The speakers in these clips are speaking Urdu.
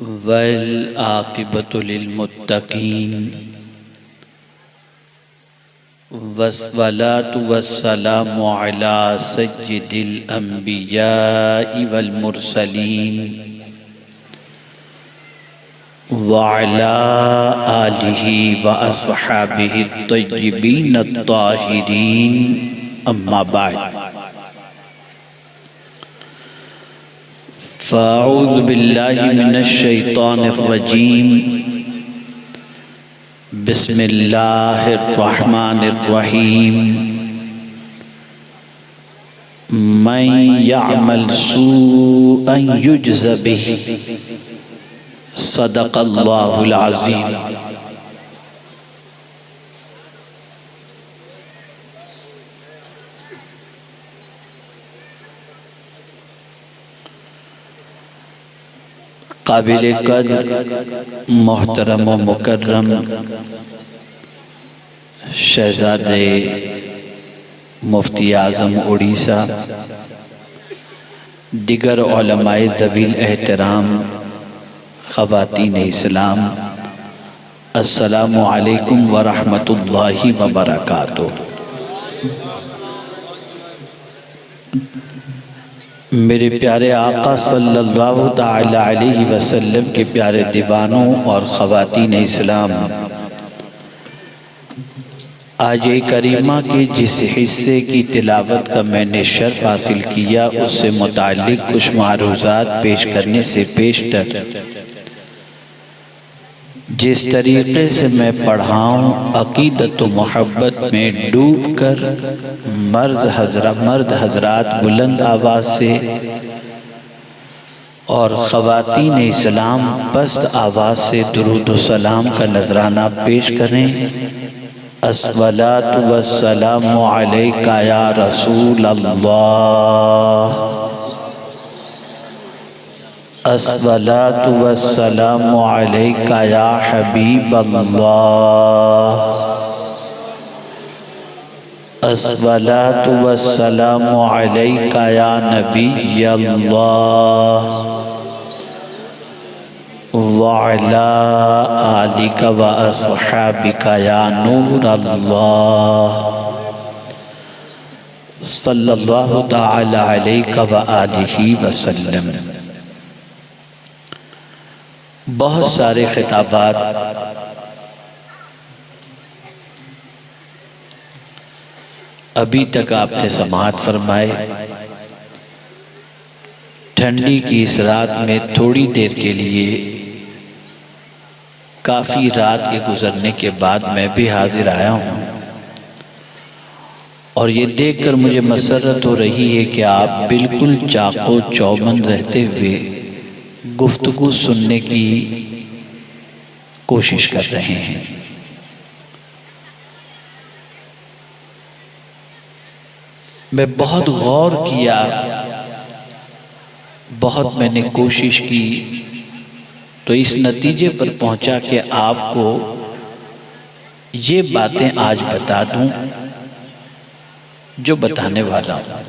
والعاقبۃ للمتقین والصلاۃ والسلام علی سید الانبیاء والمرسلین وعلی آلہ واصحابہ الطیبین الطاہرین اما بعد فاعوذ باللہ من الشیطان الرجیم بسم اللہ الرحمن الرحیم من یعمل سوءا یجز بہ صدق اللہ العظیم۔ قابل قدر محترم و مکرم شہزادے مفتی اعظم اڑیسہ، دیگر علماء ذوی الاحترام، خواتین اسلام، السلام علیکم ورحمۃ اللہ وبرکاتہ۔ میرے پیارے آقا صلی اللہ تعالی علیہ وسلم کے پیارے دیوانوں اور خواتین اسلام، آج کریمہ کے جس حصے کی تلاوت کا میں نے شرف حاصل کیا، اس سے متعلق کچھ معروضات پیش کرنے سے پیشتر جس طریقے سے میں پڑھاؤں، عقیدت و محبت میں ڈوب کر مرد حضرات بلند آواز سے اور خواتین اسلام پست آواز سے درود و سلام کا نذرانہ پیش کریں۔ الصلاۃ والسلام علیک یا رسول اللہ، الصلاۃ والسلام علیک یا حبیب اللہ، الصلاۃ والسلام علیک یا نبی اللہ، وعلی آلک واصحابک یا نور اللہ، صلی اللہ تعالی علیہ وآلہ وسلم۔ بہت سارے خطابات ابھی تک آپ نے سماعت فرمائے۔ ٹھنڈی کی اس رات میں تھوڑی دیر کے لیے، کافی رات کے گزرنے کے بعد میں بھی حاضر آیا ہوں، اور یہ دیکھ کر مجھے مسرت ہو رہی ہے کہ آپ بالکل چاق و چوبند رہتے ہوئے گفتگو سننے کی کوشش کر رہے ہیں۔ میں بہت غور کیا، بہت میں نے کوشش کی، تو اس نتیجے پر پہنچا کہ آپ کو یہ باتیں آج بتا دوں جو بتانے والا ہوں۔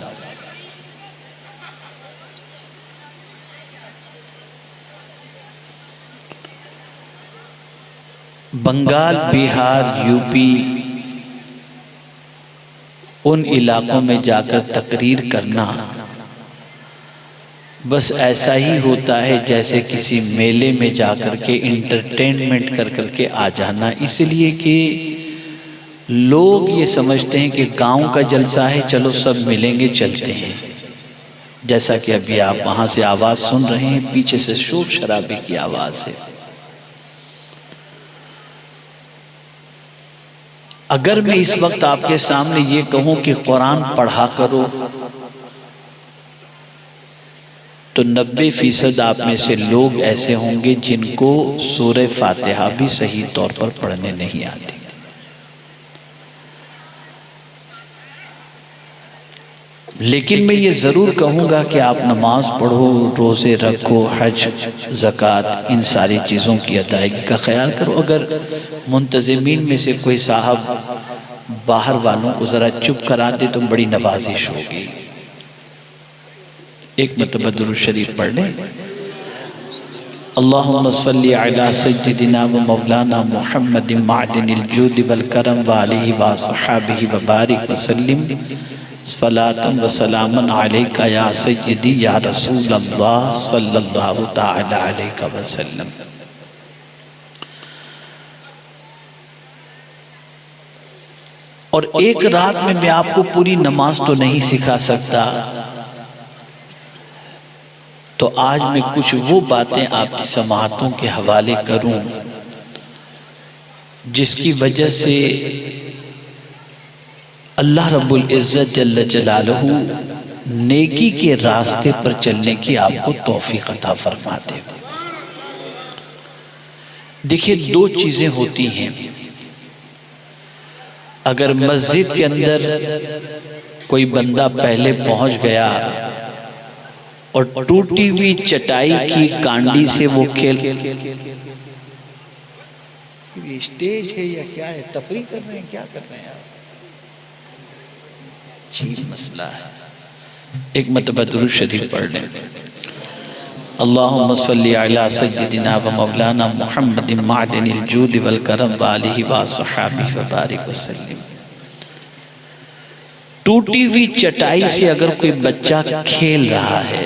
بنگال، بہار، یوپی، ان علاقوں میں جا کر تقریر کرنا بس ایسا ہی ہوتا ہے جیسے کسی میلے میں جا کر کے انٹرٹینمنٹ کر کے آ جانا، اس لیے کہ لوگ یہ سمجھتے ہیں کہ گاؤں کا جلسہ ہے، چلو سب ملیں گے چلتے ہیں۔ جیسا کہ ابھی آپ وہاں سے آواز سن رہے ہیں، پیچھے سے شور شرابے کی آواز ہے۔ اگر میں اس وقت آپ کے سامنے یہ کہوں کہ قرآن پڑھا کرو، تو 90% آپ میں سے لوگ ایسے ہوں گے جن کو سورہ فاتحہ بھی صحیح طور پر پڑھنے نہیں آتی۔ لیکن میں یہ ضرور کہوں گا کہ آپ نماز پڑھو، روزے رکھو، حج، زکوٰۃ، ان ساری چیزوں کی ادائیگی کا خیال کرو۔ اگر منتظمین میں سے کوئی صاحب باہر والوں کو ذرا چپ کرا دے تو بڑی نوازش ہوگی۔ ایک مرتبہ درود شریف پڑھ لیں۔ اللہم صلی علی سیدنا و مولانا محمد معدن الجود والکرم وآلہ وصحابہ وبارک وسلم صلاة و سلاما علیکہ یا سیدی یا رسول اللہ صلی اللہ تعالی علیہ وسلم۔ اور ایک رات میں آپ کو پوری نماز تو نہیں سکھا سکتا، تو آج میں کچھ وہ باتیں آپ کی سماعتوں کے حوالے کروں جس کی وجہ سے اللہ رب العزت جل جلالہ نیکی کے راستے پر چلنے کی آپ کو توفیق عطا فرما دے۔ دیکھیے دو چیزیں ہوتی ہیں، اگر مسجد کے اندر کوئی بندہ پہلے پہنچ گیا اور ٹوٹی ہوئی چٹائی کی کانڈی سے وہ کھیل، یہ اسٹیج ہے یا کیا ہے، تفریح کر رہے ہیں، کیا کر رہے ہیں آپ؟ چیز مسئلہ ہے۔ ایک مرتبہ درود شریف پڑھ لیں۔ اللہم صلی علی سیدنا و مولانا محمد معدن الجود والکرم وآلہ وصحابہ وبارک وسلم۔ ٹوٹی ہوئی چٹائی سے اگر کوئی بچہ کھیل رہا ہے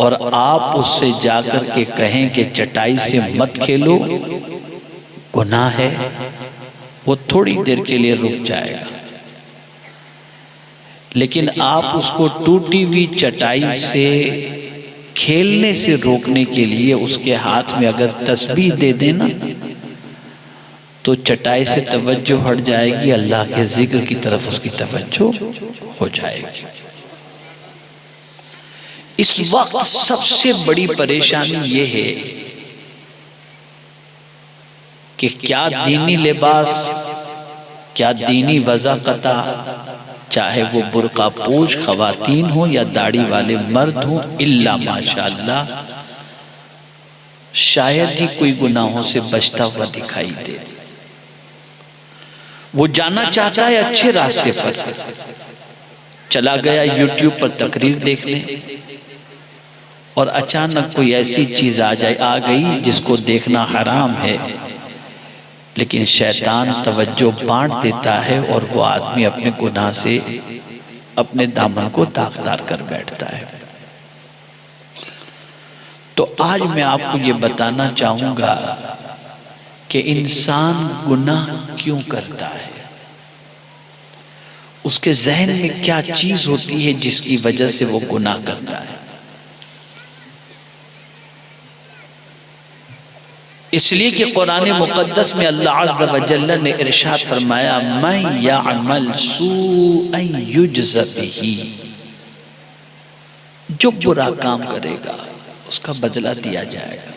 اور آپ اس سے جا کر کے کہیں کہ چٹائی سے مت کھیلو، گناہ ہے، وہ تھوڑی دیر کے لیے رک جائے گا، لیکن آپ اس کو ٹوٹی ہوئی چٹائی سے کھیلنے سے روکنے کے لیے اس کے ہاتھ میں اگر تسبیح دے دینا تو چٹائی سے توجہ ہٹ جائے گی، اللہ کے ذکر کی طرف اس کی توجہ ہو جائے گی۔ اس وقت سب سے بڑی پریشانی یہ ہے کہ کیا دینی لباس، کیا دینی وضاقتہ، چاہے وہ برقع پوش خواتین ہوں یا داڑھی والے مرد ہوں، الا ماشاءاللہ شاید ہی کوئی گناہوں سے بچتا ہوا دکھائی دے۔ وہ جانا چاہتا ہے اچھے راستے پر، چلا گیا یوٹیوب پر تقریر دیکھنے، اور اچانک کوئی ایسی چیز آ گئی جس کو دیکھنا حرام ہے، لیکن شیطان توجہ بانٹ دیتا ہے اور وہ آدمی اپنے گناہ سے اپنے دامن کو داغدار کر بیٹھتا ہے۔ تو آج میں آپ کو یہ بتانا چاہوں گا کہ انسان گناہ کیوں کرتا ہے، اس کے ذہن میں کیا چیز ہوتی ہے جس کی وجہ سے وہ گناہ کرتا ہے۔ اس لیے کہ قرآن مقدس میں اللہ عز و جل نے ارشاد فرمایا مَن يَعْمَلْ سُوءًا يُجْزَ بِهِ، جو برا کام کرے گا اس کا بدلہ دیا جائے گا۔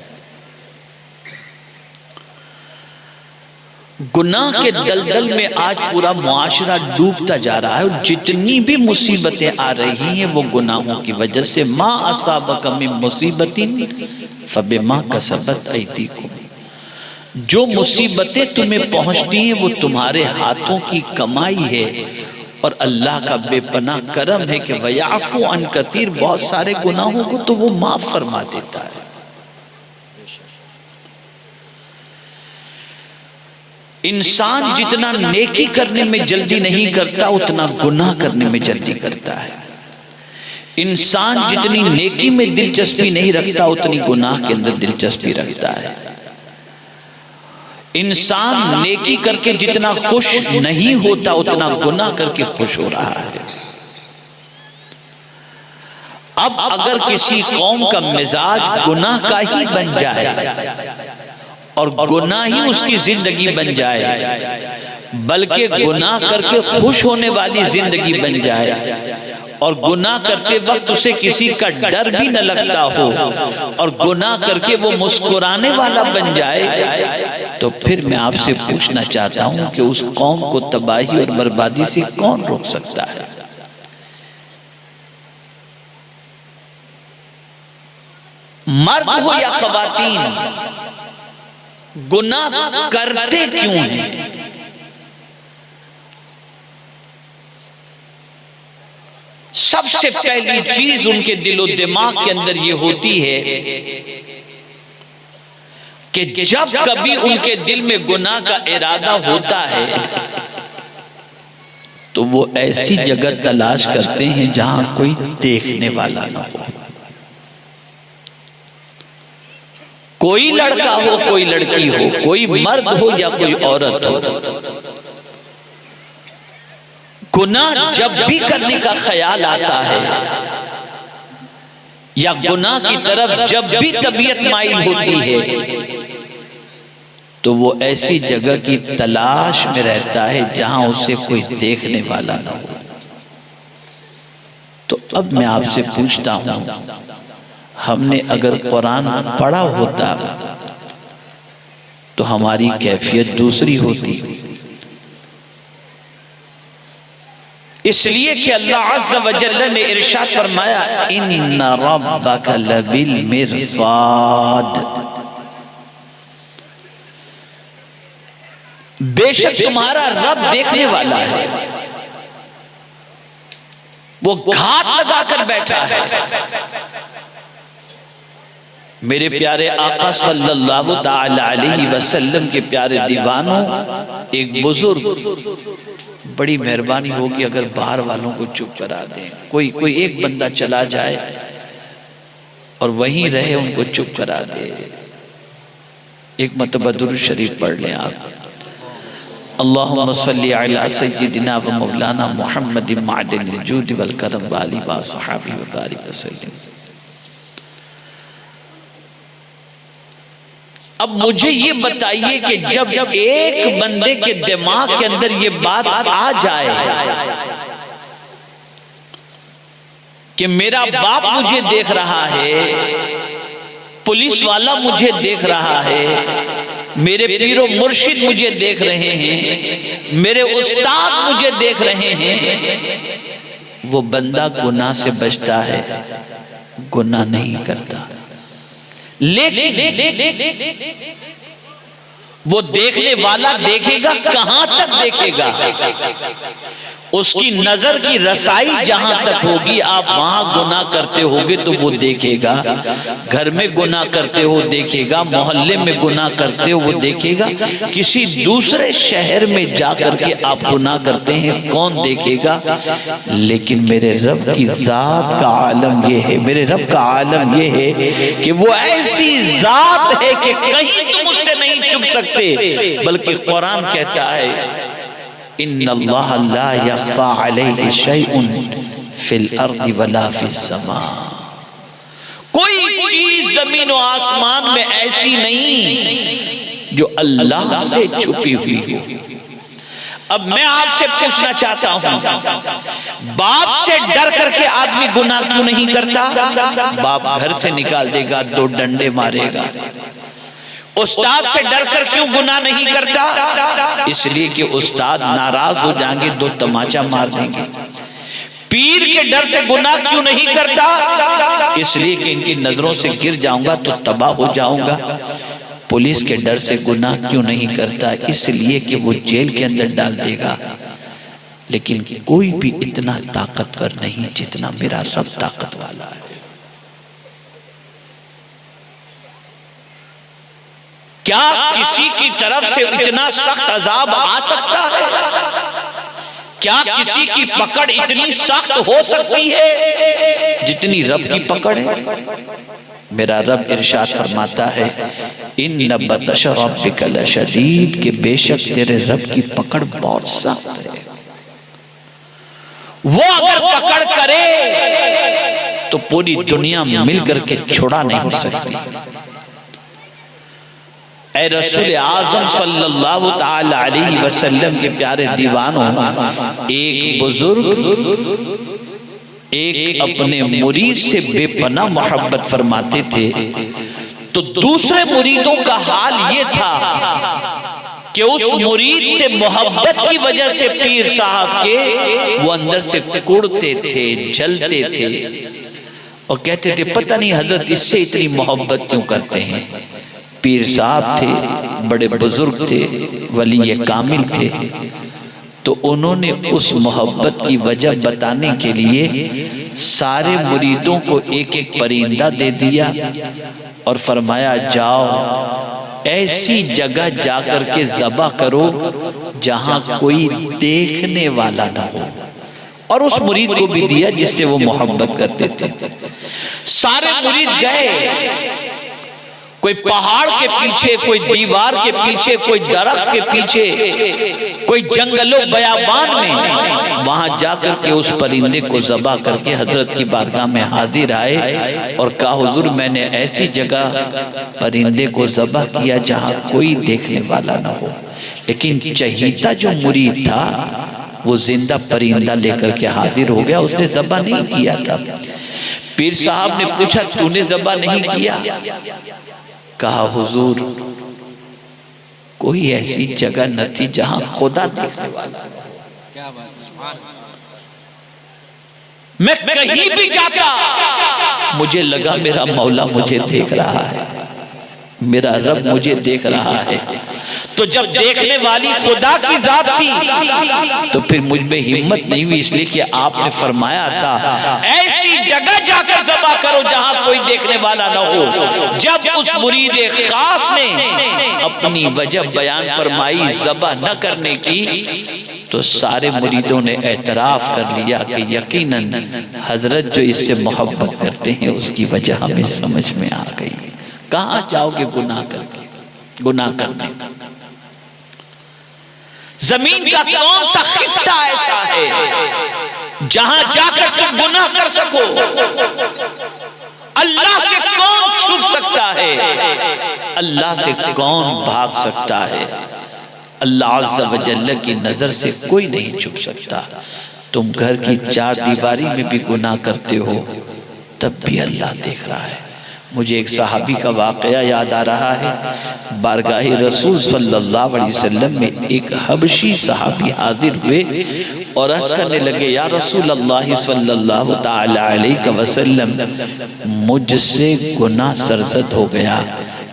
گناہ کے دلدل میں آج پورا معاشرہ ڈوبتا جا رہا ہے، اور جتنی بھی مصیبتیں آ رہی ہیں وہ گناہوں کی وجہ سے۔ مَا أَصَابَكَ مِن مُّصِيبَةٍ فَبِمَا كَسَبَتْ أَيْدِيكُمْ، جو مصیبتیں تمہیں پہنچتی ہیں وہ تمہارے ہاتھوں کی کمائی ہے، اور اللہ کا بے پناہ کرم ہے کہ وَيَعْفُو عَن كَثِيرٍ، بہت سارے گناہوں کو تو وہ معاف فرما دیتا ہے۔ انسان جتنا نیکی کرنے میں جلدی نہیں کرتا اتنا گناہ کرنے میں جلدی کرتا ہے۔ انسان جتنی نیکی میں دلچسپی نہیں رکھتا اتنی گناہ کے اندر دلچسپی رکھتا ہے۔ انسان نیکی کر کے جتنا خوش نہیں ہوتا اتنا گناہ کر کے خوش ہو رہا ہے۔ اب اگر کسی قوم کا مزاج گناہ کا ہی بن جائے اور گناہ ہی اس کی زندگی بن جائے، بلکہ گناہ کر کے خوش ہونے والی زندگی بن جائے، اور گناہ کرتے وقت اسے کسی کا ڈر بھی نہ لگتا ہو، اور گناہ کر کے وہ مسکرانے والا بن جائے، تو پھر میں آپ سے پوچھنا چاہتا ہوں کہ اس قوم کو تباہی اور بربادی سے کون روک سکتا ہے؟ مرد ہو یا خواتین، گناہ کرتے کیوں ہیں؟ سب سے پہلی چیز ان کے دل و دماغ کے اندر یہ ہوتی ہے کہ جب کبھی ان کے دل میں گناہ کا ارادہ ہوتا ہے تو وہ ایسی جگہ تلاش کرتے ہیں جہاں کوئی دیکھنے والا نہ ہو. کوئی لڑکا ہو، کوئی لڑکی ہو، کوئی مرد ہو یا کوئی عورت ہو، گناہ جب بھی کرنے کا خیال آتا ہے یا گناہ کی طرف جب بھی طبیعت مائل ہوتی ہے تو وہ ایسی جگہ کی تلاش میں رہتا ہے جہاں اسے کوئی دیکھنے والا نہ ہو. تو اب میں آپ سے پوچھتا ہوں، ہم نے اگر قرآن پڑھا ہوتا تو ہماری کیفیت دوسری ہوتی. اس لیے کہ اللہ عز و جل نے ارشاد فرمایا ان ربک لبالمرصاد، بے شک تمہارا رب دیکھنے والا ہے، وہ گھات لگا کر بیٹھا ہے. میرے پیارے آقا صلی اللہ تعالی علیہ وسلم کے پیارے دیوانوں، ایک بزرگ، بڑی مہربانی ہوگی اگر باہر والوں کو چپ کرا دیں، کوئی ایک بندہ چلا جائے اور وہیں رہے، ان کو چپ کرا دے. ایک مرتبہ درود شریف پڑھ لیں آپ. اللہم صلی علی سیدنا و مولانا محمد معدن الجود والکرم والی با صحابی و بارک وسلم. اب مجھے یہ بتائیے کہ جب ایک بندے کے دماغ کے اندر یہ بات آ جائے کہ میرا باپ مجھے دیکھ رہا ہے، پولیس والا مجھے دیکھ رہا ہے، میرے پیر و مرشد مجھے دیکھ رہے ہیں، میرے استاد مجھے دیکھ رہے ہیں، وہ بندہ گناہ سے بچتا ہے، گناہ نہیں کرتا. لیکن وہ دیکھنے والا دیکھے گا، کہاں تک دیکھے گا؟ اس کی نظر کی رسائی جہاں تک ہوگی، آپ وہاں گناہ کرتے ہوگے تو وہ دیکھے گا. گھر میں گناہ کرتے ہو دیکھے گا، محلے میں گناہ کرتے ہو وہ دیکھے گا. کسی دوسرے شہر میں جا کر کے آپ گناہ کرتے ہیں، کون دیکھے گا؟ لیکن میرے رب کی ذات کا عالم یہ ہے، میرے رب کا عالم یہ ہے کہ وہ ایسی ذات ہے کہ کہیں تم اس سے نہیں چھپ سکتے. بلکہ قرآن کہتا ہے ان اللہ لا یخفى علیہ شیء فی الارض ولا فی السماء، کوئی چیز زمین و آسمان میں ایسی نہیں جو اللہ سے چھپی ہوئی ہو. اب میں آپ سے پوچھنا چاہتا ہوں، باپ سے ڈر کر کے آدمی گناہ کیوں نہیں کرتا؟ باپ گھر سے نکال دے گا، 2 ڈنڈے مارے گا. استاد سے ڈر کر کیوں گناہ نہیں کرتا؟ اس لیے کہ استاد ناراض ہو جائیں گے، 2 تماچا مار دیں گے. پیر کے ڈر سے گناہ کیوں نہیں کرتا؟ اس لیے کہ ان کی نظروں سے گر جاؤں گا تو تباہ ہو جاؤں گا. پولیس کے ڈر سے گناہ کیوں نہیں کرتا؟ اس لیے کہ وہ جیل کے اندر ڈال دے گا. لیکن کوئی بھی اتنا طاقتور نہیں جتنا میرا رب طاقت والا ہے. کیا کسی کی طرف سے اتنا سخت عذاب آ سکتا ہے؟ کیا کسی کی پکڑ اتنی سخت ہو سکتی ہے جتنی رب کی پکڑ ہے؟ میرا رب ارشاد فرماتا ہے ان بطش ربک لشدید، کہ بے شک تیرے رب کی پکڑ بہت سخت ہے. وہ اگر پکڑ کرے تو پوری دنیا مل کر کے چھڑا نہیں سکتی. اے رسول اعظم صلی اللہ تعالی علیہ وسلم کے پیارے دیوانوں، ایک بزرگ ایک اپنے مرید سے بے پناہ محبت فرماتے تھے، تو دوسرے مریدوں کا حال یہ تھا کہ اس مرید سے محبت کی وجہ سے پیر صاحب کے وہ اندر سے کڑتے تھے، جلتے تھے اور کہتے تھے پتہ نہیں حضرت اس سے اتنی محبت کیوں کرتے ہیں. پیر صاحب تھے، بڑے بزرگ تھے، ولی کامل تھے. تو انہوں نے اس محبت کی وجہ بتانے کے لیے سارے مریدوں کو ایک ایک پرندہ دے دیا اور فرمایا جاؤ ایسی جگہ جا کر کے ذبح کرو جہاں کوئی دیکھنے والا نہ ہو، اور اس مرید کو بھی دیا جس سے وہ محبت کرتے تھے۔ سارے مرید گئے، کوئی پہاڑ کے پیچھے، کوئی دیوار کے پیچھے، کوئی درخت کے پیچھے، کوئی جنگل و بیابان میں، وہاں جا کر کے اس پرندے کو ذبح کر کے حضرت کی بارگاہ میں حاضر آئے اور کہا حضور میں نے ایسی جگہ پرندے کو ذبح کیا جہاں کوئی دیکھنے والا نہ ہو، لیکن چہیتا جو مرید تھا وہ زندہ پرندہ لے کر کے حاضر ہو گیا، اس نے ذبح نہیں کیا تھا۔ پیر صاحب نے پوچھا تو نے ذبح نہیں کیا؟ کہا حضور کوئی ایسی جگہ نہ تھی جہاں خدا دیکھنے والا، میں کہیں بھی جاتا مجھے لگا میرا مولا مجھے دیکھ رہا ہے، میرا رب مجھے دیکھ رہا ہے۔ تو جب دیکھنے والی خدا کی ذات تھی تو پھر مجھ میں ہمت نہیں ہوئی، اس لیے کہ آپ نے فرمایا تھا ایسی جگہ جا کر ذبح کرو جہاں کوئی دیکھنے والا نہ ہو۔ جب اس مرید خاص نے اپنی وجہ بیان فرمائی ذبح نہ کرنے کی تو سارے مریدوں نے اعتراف کر لیا کہ یقیناً حضرت جو اس سے محبت کرتے ہیں اس کی وجہ ہمیں سمجھ میں آ گئی۔ کہاں جاؤ گے گناہ کر کے، گناہ کرنے؟ زمین کا کون سا خطہ ایسا ہے جہاں جا کر تم گناہ کر سکو؟ اللہ سے کون چھپ سکتا ہے؟ اللہ سے کون بھاگ سکتا ہے؟ اللہ عز و جل کی نظر سے کوئی نہیں چھپ سکتا۔ تم گھر کی چار دیواری میں بھی گناہ کرتے ہو تب بھی اللہ دیکھ رہا ہے۔ مجھے ایک صحابی کا واقعہ یاد آ رہا ہے، بارگاہ رسول صلی اللہ علیہ وسلم میں ایک حبشی صحابی حاضر ہوئے اور عرض کرنے لگے یا رسول اللہ صلی اللہ تعالی علیہ وسلم مجھ سے گناہ سرزد ہو گیا،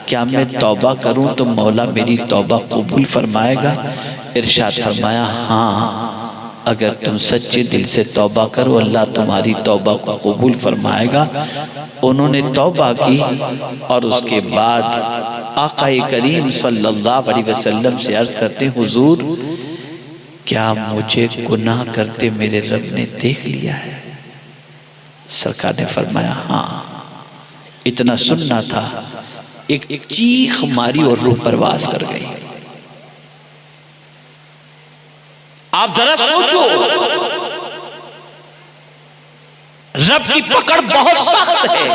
کیا میں توبہ کروں تو مولا میری توبہ قبول فرمائے گا؟ ارشاد فرمایا ہاں اگر تم سچے دل سے توبہ کرو اللہ تمہاری توبہ کو قبول فرمائے گا۔ انہوں نے توبہ کی اور اس کے بعد آقا کریم صلی اللہ علیہ وسلم سے عرض کرتے حضور کیا مجھے گناہ کرتے میرے رب نے دیکھ لیا ہے؟ سرکار نے فرمایا ہاں۔ اتنا سننا تھا، ایک چیخ ماری اور روح پرواز کر گئی۔ آپ ذرا سوچو رب کی پکڑ بہت سخت ہے،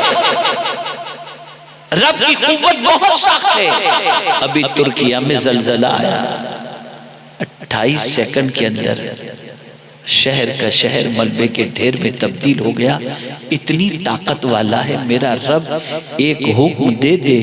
رب کی قوت بہت سخت ہے۔ ابھی ترکیہ میں زلزلہ آیا، 28 سیکنڈ کے اندر شہر کا شہر ملبے کے ڈھیر میں تبدیل ہو گیا۔ اتنی طاقت والا ہے میرا رب، ایک حکم دے دے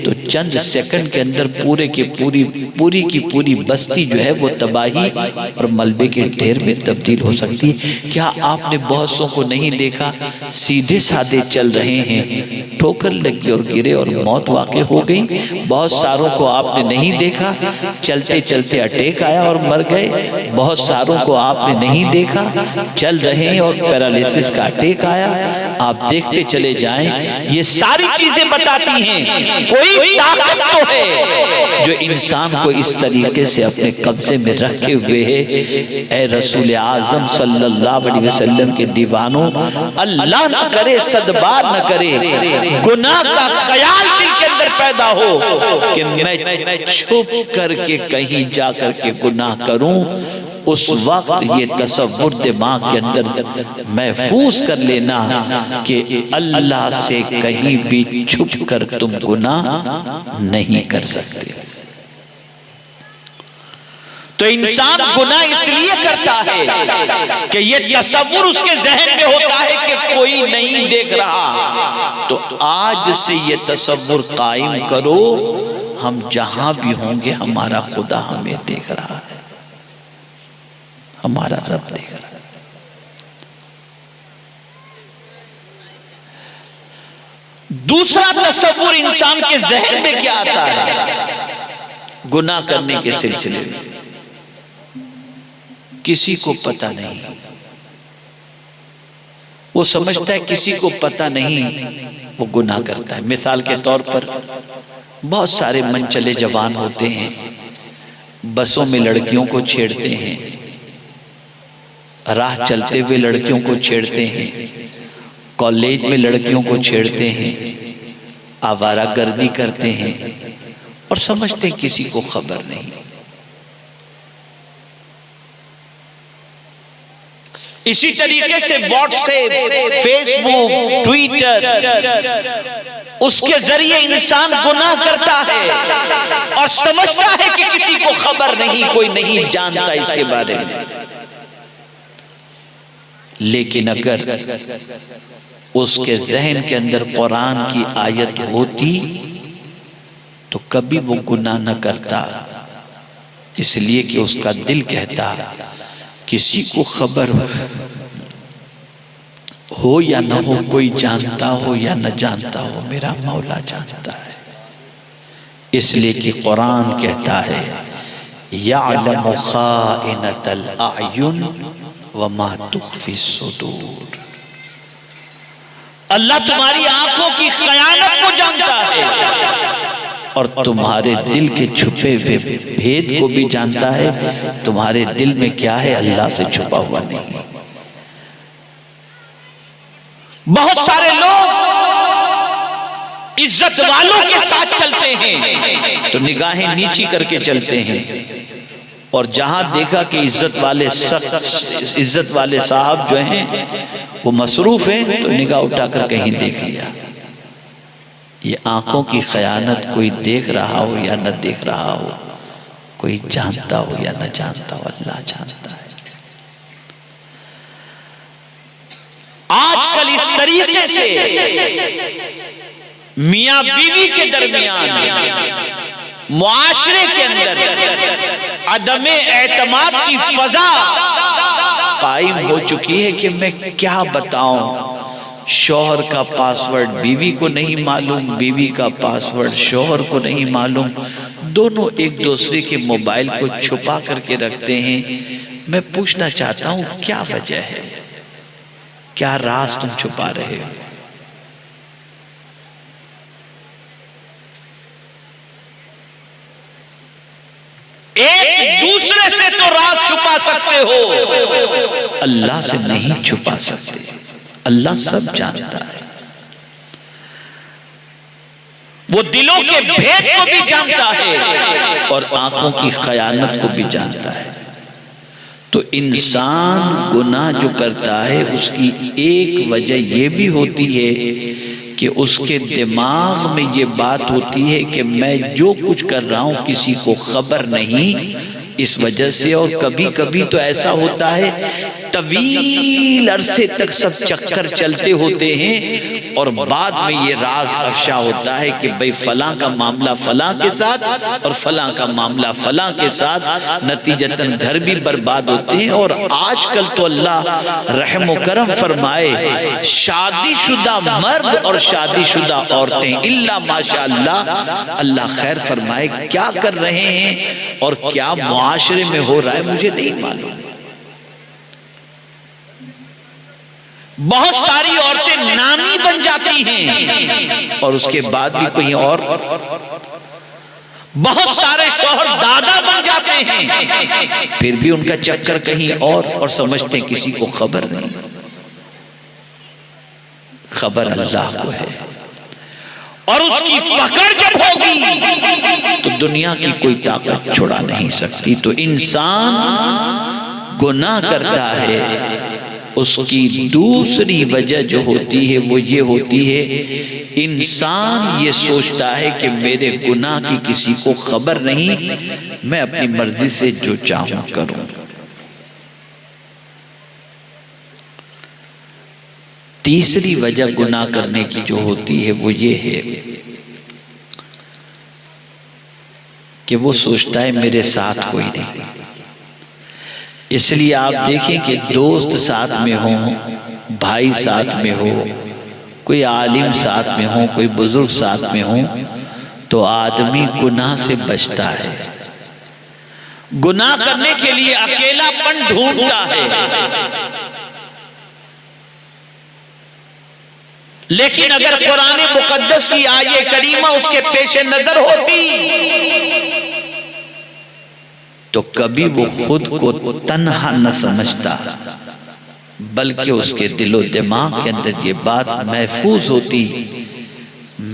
تو چند سیکنڈ کے اندر پوری کی پوری بستی جو ہے وہ تباہی اور ملبے کے ڈھیر میں تبدیل ہو سکتی۔ کیا آپ نے بہت سو کو نہیں دیکھا سیدھے سادے چل رہے ہیں، ٹھوکر لگی اور گرے اور موت واقع ہو گئی؟ بہت ساروں کو آپ نے نہیں دیکھا چلتے چلتے اٹیک آیا اور مر گئے؟ بہت ساروں کو آپ نے نہیں دیکھا چل رہے ہیں اور پیرالیسس کا اٹیک آیا؟ آپ دیکھتے چلے جائیں۔ یہ ساری چیزیں بتاتی ہیں کوئی طاقت تو ہے جو انسان کو اس طریقے سے اپنے قبضے میں رکھے ہوئے ہے۔ اے رسول اعظم صلی اللہ علیہ وسلم کے دیوانوں، اللہ نہ کرے صدبار نہ کرے گناہ کا خیال دل کے اندر پیدا ہو کہ میں چھپ کر کے کہیں جا کر کے گناہ کروں، اس وقت یہ تصور دماغ کے اندر محفوظ کر لینا کہ اللہ سے کہیں بھی چھپ کر تم گناہ نہیں کر سکتے۔ تو انسان گناہ اس لیے کرتا ہے کہ یہ تصور اس کے ذہن میں ہوتا ہے کہ کوئی نہیں دیکھ رہا۔ تو آج سے یہ تصور قائم کرو ہم جہاں بھی ہوں گے ہمارا خدا ہمیں دیکھ رہا ہے، ہمارا رب دیکھ رہا ہے۔ دوسرا تصور انسان کے ذہن میں کیا آتا ہے گناہ کرنے کے سلسلے میں؟ کسی کو پتہ نہیں، وہ سمجھتا ہے کسی کو پتہ نہیں وہ گناہ کرتا ہے۔ مثال کے طور پر بہت سارے منچلے جوان ہوتے ہیں، بسوں میں لڑکیوں کو چھیڑتے ہیں، راہ چلتے ہوئے لڑکیوں کو چھیڑتے ہیں، کالج میں لڑکیوں کو چھیڑتے ہیں، آوارہ گردی کرتے ہیں اور سمجھتے ہیں کسی کو خبر نہیں۔ اسی طریقے سے واٹس ایپ، فیس بک، ٹویٹر، اس کے ذریعے انسان گناہ کرتا ہے اور سمجھتا ہے کہ کسی کو خبر نہیں، کوئی نہیں جانتا اس کے بارے میں۔ لیکن اگر اس کے ذہن کے اندر قرآن کی آیت ہوتی تو کبھی وہ گناہ نہ کرتا، اس لیے کہ اس کا دل کہتا کسی کو خبر ہو یا نہ ہو، کوئی جانتا ہو یا نہ جانتا ہو، میرا مولا جانتا ہے۔ اس لیے کہ قرآن کہتا ہے یعلم خائنۃ الاعین وما تخفی الصدور، اللہ تمہاری آنکھوں کی خیانت کو جانتا ہے اور تمہارے دل کے چھپے ہوئے بھید کو بھی جانتا ہے۔ تمہارے دل میں کیا ہے اللہ سے چھپا ہوا نہیں۔ بہت سارے لوگ عزت والوں کے ساتھ چلتے ہیں تو نگاہیں نیچی کر کے چلتے ہیں، اور جہاں دیکھا کہ عزت والے صاحب جو ہیں وہ مصروف ہیں تو نگاہ اٹھا کر کہیں دیکھ لیا۔ یہ آنکھوں کی خیانت کوئی دیکھ رہا ہو یا نہ دیکھ رہا ہو، کوئی جانتا ہو یا نہ جانتا ہو، اللہ جانتا ہے۔ آج کل اس طریقے سے میاں بیوی کے درمیان، معاشرے کے اندر عدم اعتماد کی فضا قائم ہو چکی ہے کہ میں کیا بتاؤں۔ شوہر کا پاسورڈ بیوی کو نہیں معلوم، بیوی کا پاسورڈ شوہر کو نہیں معلوم، دونوں ایک دوسرے کے موبائل کو چھپا کر کے رکھتے ہیں۔ میں پوچھنا چاہتا ہوں کیا وجہ ہے، کیا راز تم چھپا رہے ہو؟ ایک دوسرے سے تو راز چھپا سکتے ہو، اللہ سے نہیں چھپا سکتے۔ اللہ سب جانتا ہے، وہ دلوں کے بھید کو بھی جانتا ہے اور آنکھوں کی خیانت کو بھی جانتا ہے۔ تو انسان گناہ جو کرتا ہے اس کی ایک وجہ یہ بھی ہوتی ہے کہ اس کے دماغ میں یہ بات ہوتی ہے کہ میں جو کچھ کر رہا ہوں کسی کو خبر نہیں، اس وجہ سے۔ اور کبھی کبھی تو ایسا ہوتا ہے طویل عرصے تک سب چکر چلتے ہوتے ہیں اور بعد میں یہ راز افشا ہوتا ہے کہ بھئی فلاں کا معاملہ فلاں کے ساتھ اور فلاں کا معاملہ فلاں کے ساتھ، نتیجتاً گھر بھی برباد ہوتے ہیں۔ اور آج کل تو اللہ رحم و کرم فرمائے، شادی شدہ مرد اور شادی شدہ عورتیں الا ماشاء اللہ، اللہ خیر فرمائے، کیا کر رہے ہیں اور کیا معاشرے میں ہو رہا ہے مجھے نہیں معلوم۔ بہت ساری عورتیں نامی بن جاتی ہیں اور اس کے بعد بھی کوئی اور، بہت سارے شوہر دادا بن جاتے ہیں پھر بھی ان کا چکر کہیں اور سمجھتے ہیں کسی کو خبر نہیں۔ خبر اللہ کو ہے اور اس کی پکڑ جب ہوگی تو دنیا کی کوئی طاقت چھڑا نہیں سکتی۔ تو انسان گناہ کرتا ہے، اس کی دوسری وجہ جو ہوتی ہے وہ یہ ہوتی ہے انسان یہ سوچتا ہے کہ میرے گناہ کی کسی کو خبر نہیں، میں اپنی مرضی سے جو چاہوں کروں۔ تیسری وجہ گناہ کرنے کی جو ہوتی ہے وہ یہ ہے کہ وہ سوچتا ہے میرے ساتھ کوئی نہیں۔ اس لیے آپ دیکھیں کہ دوست ساتھ میں ہوں، بھائی ساتھ میں ہو، کوئی عالم ساتھ میں ہو، کوئی بزرگ ساتھ میں ہوں تو آدمی گناہ سے بچتا ہے۔ گناہ کرنے کے لیے اکیلا پن ڈھونڈتا ہے، لیکن اگر قرآن مقدس کی آیے کریمہ اس کے پیش نظر ہوتی تو کبھی وہ خود کو تنہا نہ سمجھتا، بلکہ اس کے دل و دماغ کے اندر یہ بات محفوظ ہوتی،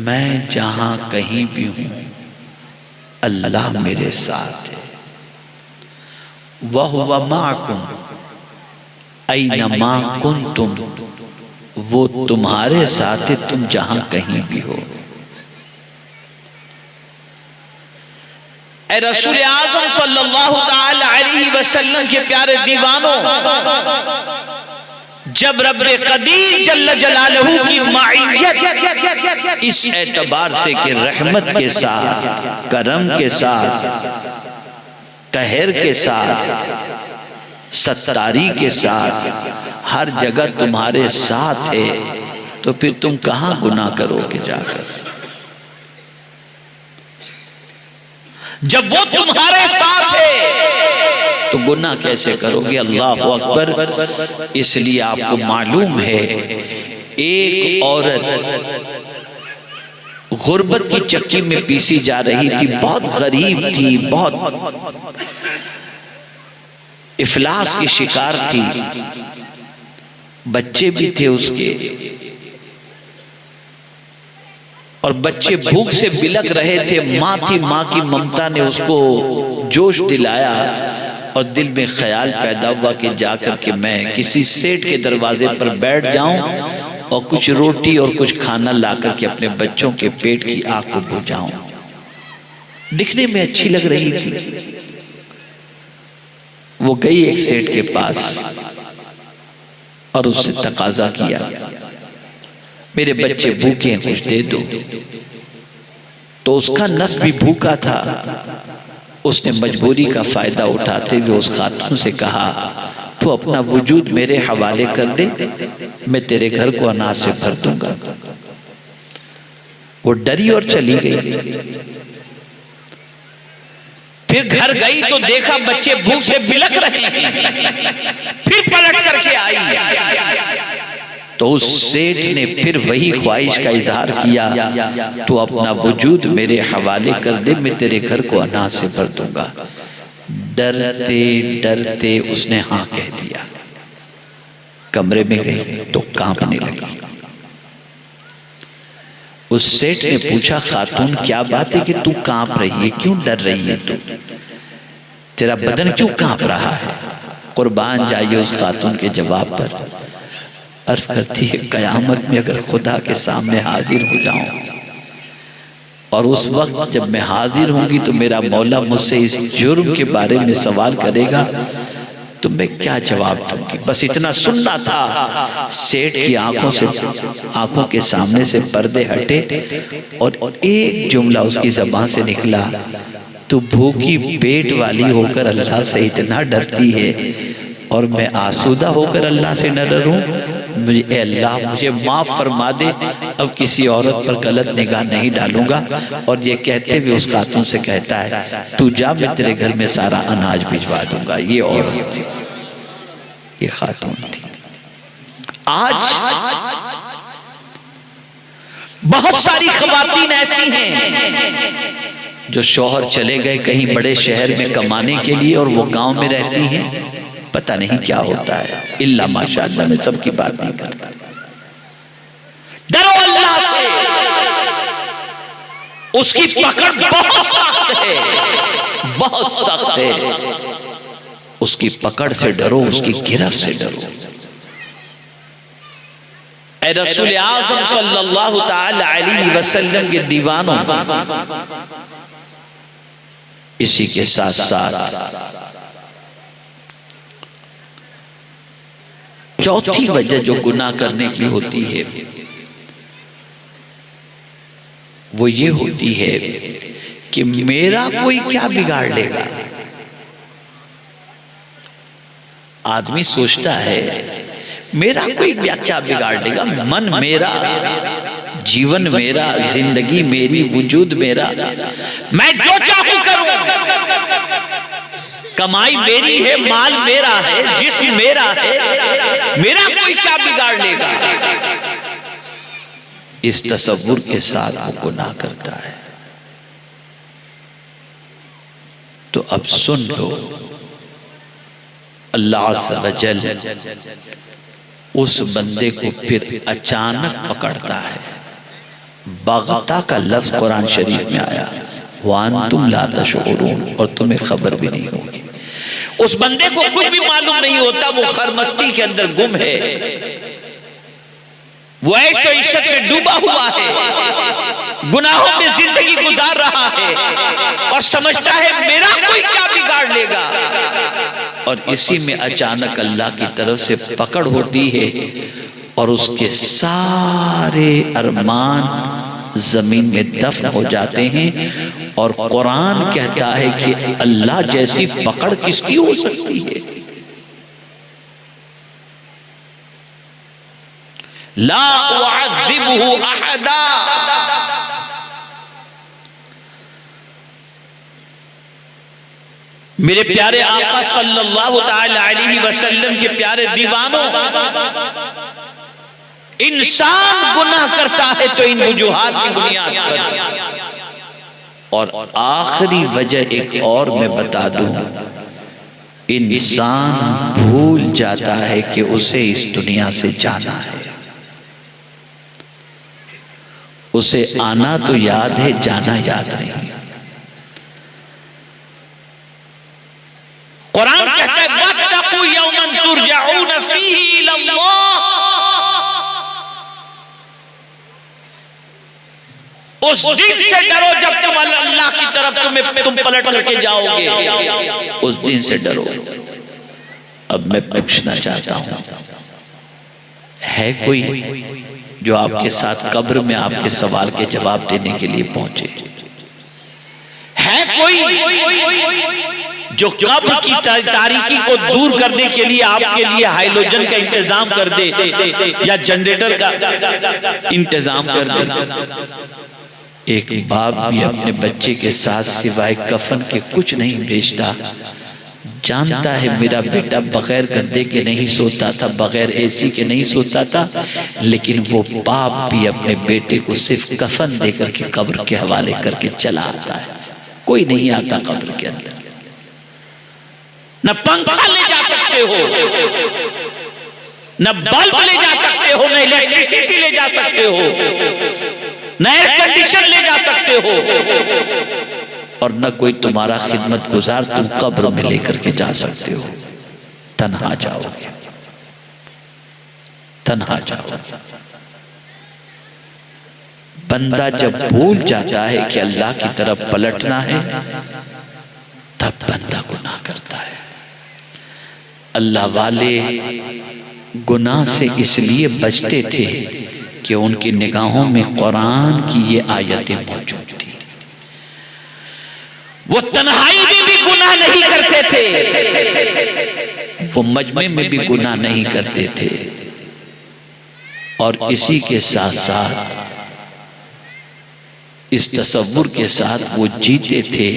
میں جہاں کہیں بھی ہوں اللہ میرے ساتھ ہے، وَهُوَ مَعَكُمْ أَيْنَمَا كُنْتُمْ، وہ تمہارے ساتھ ہے تم جہاں کہیں بھی ہو۔ اے رسول اعظم صلی اللہ تعالی علیہ وسلم کے پیارے دیوانوں، جب رب قدیر جل جلالہ کی معیت اس اعتبار سے کہ رحمت کے ساتھ، کرم کے ساتھ، قہر کے ساتھ، ستاری کے ساتھ، ہر جگہ تمہارے ساتھ ہے، تو پھر تم کہاں گناہ کرو گے جا کر؟ جب وہ تمہارے ساتھ ہے تو گناہ کیسے کرو گے؟ اللہ اکبر۔ اس لیے آپ کو معلوم ہے ایک عورت غربت کی چکی میں پیسی جا رہی تھی، بہت غریب تھی، بہت افلاس کی شکار تھی، بچے بھی تھے اس کے، اور بچے بھوک سے بلک رہے تھے، ماں تھی، ماں کی ممتا نے اس کو جوش دلایا، اور دل میں خیال پیدا ہوا کہ جا کر کے میں کسی سیٹ کے دروازے پر بیٹھ جاؤں اور کچھ روٹی اور کچھ کھانا لا کر کے اپنے بچوں کے پیٹ کی آگ کو بجھاؤں۔ دکھنے میں اچھی لگ رہی تھی، وہ گئی ایک سیٹ کے پاس اور اس سے تقاضا کیا، میرے بچے بھوکے ہیں کچھ دے دو۔ تو اس کا نفس بھی بھوکا تھا، اس نے مجبوری کا فائدہ اٹھاتے ہوئے اس خاتون سے کہا تو اپنا وجود میرے حوالے کر دے، میں تیرے گھر کو اناج سے بھر دوں گا۔ وہ ڈری اور چلی گئی۔ پھر گھر گئی تو دیکھا بچے بھوک سے بلک رہے ہیں، پھر پلٹ کر کے آئی تو اس سیٹھ نے پھر وہی خواہش کا اظہار کیا، تو اپنا وجود میرے حوالے کر دے، میں تیرے گھر کو اناج سے بھر دوں گا۔ ڈرتے ڈرتے اس نے ہاں کہہ دیا، کمرے میں گئی تو کانپنے لگی۔ اس سیٹھ نے پوچھا خاتون کیا بات ہے کہ تو کانپ رہی ہے، کیوں ڈر رہی ہے، تو تیرا بدن کیوں کانپ رہا ہے؟ قربان جائیے اس خاتون کے جواب پر، عرض کرتی ہے قیامت میں اگر خدا کے سامنے حاضر ہو جاؤں اور اس وقت جب میں حاضر ہوں گی تو میرا مولا مجھ سے اس جرم کے بارے میں سوال کرے گا تو میں کیا جواب دوں گی؟ بس اتنا سننا تھا۔ سیٹھ کی آنکھوں کے سامنے سے پردے ہٹے اور ایک جملہ اس کی زبان سے نکلا، تو بھوکی پیٹ والی ہو کر اللہ سے اتنا ڈرتی ہے اور میں آسودہ ہو کر اللہ سے نہ ڈروں؟ اے اللہ مجھے معاف فرما دے، اب کسی عورت پر غلط نگاہ نہیں ڈالوں گا۔ اور یہ کہتے ہوئے اس خاتون سے کہتا ہے تو جا، میں تیرے گھر میں سارا اناج بھجوا دوں گا۔ یہ عورت تھی، یہ خاتون تھی۔ آج بہت ساری خواتین ایسی ہیں جو شوہر چلے گئے کہیں بڑے شہر میں کمانے کے لیے اور وہ گاؤں میں رہتی ہیں، پتہ نہیں کیا ہوتا ہے، اللہ ماشاءاللہ میں سب کی بات نہیں کرتا۔ ڈرو اللہ سے، اس کی پکڑ بہت سخت ہے، بہت سخت ہے، اس کی پکڑ سے ڈرو، اس کی گرفت سے ڈرو۔ اے رسول اعظم صلی اللہ تعالی علیہ وسلم کے دیوانوں، اسی کے ساتھ ساتھ چوتھی وجہ جو گناہ کرنے کی ہوتی ہے وہ یہ ہوتی ہے کہ میرا کوئی کیا بگاڑ لے گا۔ آدمی سوچتا ہے میرا کوئی کیا بگاڑ لے گا، من میرا، جیون میرا، زندگی میری، وجود میرا، میں جو چاہوں کروں۔ کمائی میری ہے، مال میرا ہے، جسم میرا ہے، میرا کوئی کیا بگاڑ لے گا؟ اس تصور کے ساتھ وہ گناہ کرتا ہے۔ تو اب سن لو، اللہ عز و جل اس بندے کو پھر اچانک پکڑتا ہے۔ بغتہ کا لفظ قرآن شریف میں آیا، وَأَنْتُمْ لَا تَشْعُرُونَ، اور تمہیں خبر بھی نہیں ہوگی۔ اس بندے کو کچھ بھی معلوم نہیں ہوتا، وہ خرمستی کے اندر گم ہے، وہ عیش و عشرت میں ڈوبا ہوا ہے، گناہوں میں زندگی گزار رہا ہے، اور سمجھتا ہے میرا کوئی کیا بگاڑ لے گا۔ اور اسی میں اچانک اللہ کی طرف سے پکڑ ہوتی ہے، اور اس کے سارے ارمان زمین میں دفن ہو جاتے ہیں۔ اور قرآن کہتا ہے کہ اللہ جیسی پکڑ کس کی ہو سکتی ہے؟ لا اعذبہ احدا، میرے پیارے آقا صلی اللہ تعالی علیہ وسلم کے پیارے دیوانوں، انسان گناہ کرتا ہے تو ان وجوہات کی بنیاد پر، اور آخری وجہ ایک اور میں بتا دوں، انسان بھول جاتا ہے کہ اسے اس دنیا سے جانا ہے۔ اسے آنا تو یاد ہے، جانا یاد نہیں۔ قرآن کہتا ہے وَاتَّقُوا يَوْمًا تُرْجَعُونَ فِيهِ إِلَى اللَّهِ، اس دن سے ڈرو جب تم اللہ کی طرف تم پلٹ کر کے جاؤ گے، اس دن سے ڈرو۔ اب میں پوچھنا چاہتا ہوں، ہے کوئی جو آپ کے ساتھ قبر میں آپ کے سوال کے جواب دینے کے لیے پہنچے؟ ہے کوئی جو قبر کی تاریکی کو دور کرنے کے لیے آپ کے لیے ہائیلوجن کا انتظام کر دے یا جنریٹر کا انتظام کر دے؟ ایک باپ بھی اپنے بچے کے ساتھ سوائے کفن کے کچھ نہیں بھیجتا، جانتا ہے میرا بیٹا بغیر گدے کے نہیں سوتا تھا، بغیر اے سی کے نہیں سوتا تھا، لیکن وہ باپ بھی اپنے بیٹے کو صرف کفن دے کر کے قبر کے حوالے کر کے چلا آتا ہے۔ کوئی نہیں آتا قبر کے اندر، نہ پنکھا لے جا سکتے ہو، نہ بلب لے جا سکتے ہو، نہ الیکٹریسٹی لے جا سکتے ہو، نہ ایئر کنڈیشن لے جا سکتے ہو، اور نہ کوئی تمہارا خدمت گزار تم قبر میں لے کر کے جا سکتے ہو۔ تنہا جاؤ گے، تنہا جاؤ گے۔ بندہ جب بھول جاتا ہے کہ اللہ کی طرف پلٹنا ہے، تب بندہ گناہ کرتا ہے۔ اللہ والے گناہ سے اس لیے بچتے تھے کہ ان کی نگاہوں میں قرآن کی یہ آیتیں موجود تھی۔ وہ تنہائی میں بھی گناہ نہیں کرتے تھے، وہ مجمع میں بھی گناہ نہیں کرتے تھے، اور اسی کے ساتھ ساتھ اس تصور کے ساتھ وہ جیتے تھے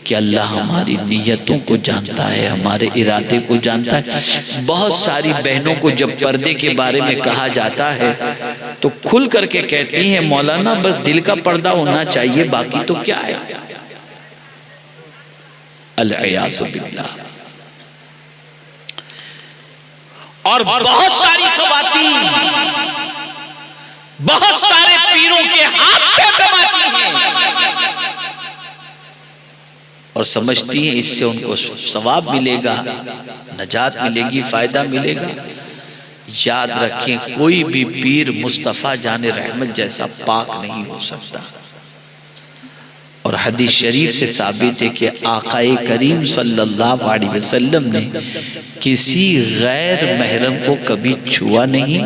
کہ اللہ ہماری نیتوں کو جانتا ہے، ہمارے ارادے کو جانتا ہے۔ بہت ساری بہنوں کو جب پردے کے بارے میں کہا جاتا ہے تو کھل کر کے کہتی ہیں مولانا بس دل کا پردہ ہونا چاہیے، باقی تو کیا ہے؟ العیاذ باللہ۔ اور بہت ساری خواتین بہت سارے پیروں کے ہاتھ پہ دباتی ہیں اور سمجھتی ہیں اس سے ان کو ثواب ملے گا، نجات ملے گی، فائدہ ملے گا۔ یاد رکھیں کوئی بھی پیر مصطفیٰ جان رحمت جیسا پاک نہیں ہو سکتا، اور حدیث شریف سے ثابت ہے کہ آقا کریم صلی اللہ علیہ وسلم نے کسی غیر محرم کو کبھی چھوا نہیں،